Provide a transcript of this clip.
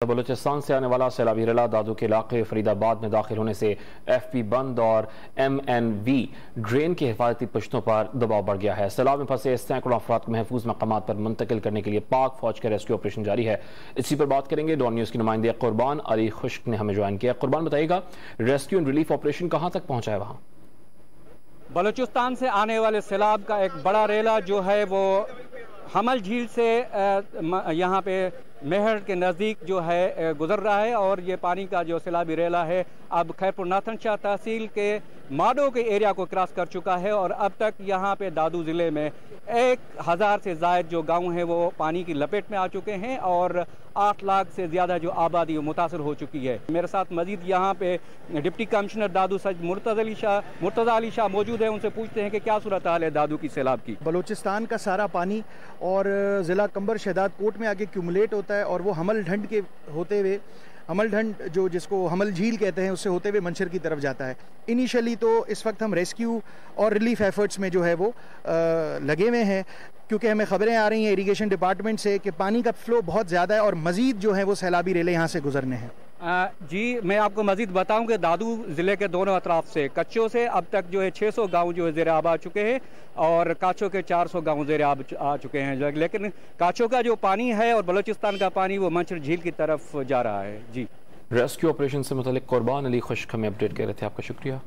बलूचिस्तान से आने वाला सैलाबी रेला दादू के इलाके फरीदाबाद में दाखिल होने से FP बंद और MNV ड्रेन की हिफाजती पुश्तों पर दबाव बढ़ गया है। सैलाब में फंसे सैकड़ों अफराद को महफूज मकामात पर मुंतकिल करने के लिए पाक फौज का रेस्क्यू ऑपरेशन जारी है। इसी पर बात करेंगे। डॉन न्यूज़ की नुमाइंदे कुर्बान अली खुश्क ने हमें ज्वाइन किया। कुर्बान, बताइएगा रेस्क्यू एंड रिलीफ ऑपरेशन कहाँ तक पहुँचा है? वहाँ बलूचिस्तान से आने वाले सैलाब का एक बड़ा रेला जो है वो हमल झील से यहाँ पे मेहर के नज़दीक जो है गुजर रहा है और ये पानी का जो सैलाबी रेला है अब खैरपुर नाथन शाह तहसील के माडो के एरिया को क्रॉस कर चुका है और अब तक यहाँ पे दादू ज़िले में 1000 से ज़ायद जो गांव हैं वो पानी की लपेट में आ चुके हैं और 8 लाख से ज़्यादा जो आबादी मुतासर हो चुकी है। मेरे साथ मजीद यहाँ पे डिप्टी कमिश्नर दादू सज मुर्तज़ा अली शाह मौजूद है। उनसे पूछते हैं कि क्या सूरत हाल है दादू की सैलाब की। बलूचिस्तान का सारा पानी और ज़िला कंबर शहदाद कोट में आगे क्यूमुलेट होता है और वो हमल ढंड के होते हुए हमल ढंड जो जिसको हमल झील कहते हैं उससे होते हुए मंशर की तरफ जाता है। इनिशियली तो इस वक्त हम रेस्क्यू और रिलीफ एफर्ट्स में जो है वो लगे हुए हैं, क्योंकि हमें खबरें आ रही हैं इरिगेशन डिपार्टमेंट से कि पानी का फ्लो बहुत ज़्यादा है और मज़ीद जो है वो सैलाबी रेले यहाँ से गुजरने हैं। जी, मैं आपको मजीद बताऊं कि दादू ज़िले के दोनों अतराफ से कच्चों से अब तक जो है 600 गांव जो है ज़ेर आब आ चुके हैं और काचों के 400 गांव ज़ेर आब आ चुके हैं। लेकिन काचों का जो पानी है और बलूचिस्तान का पानी वो मंशर झील की तरफ जा रहा है। जी, रेस्क्यू ऑपरेशन से मुतालिक कुर्बान अली खुश्क हमें अपडेट कर रहे थे। आपका शुक्रिया।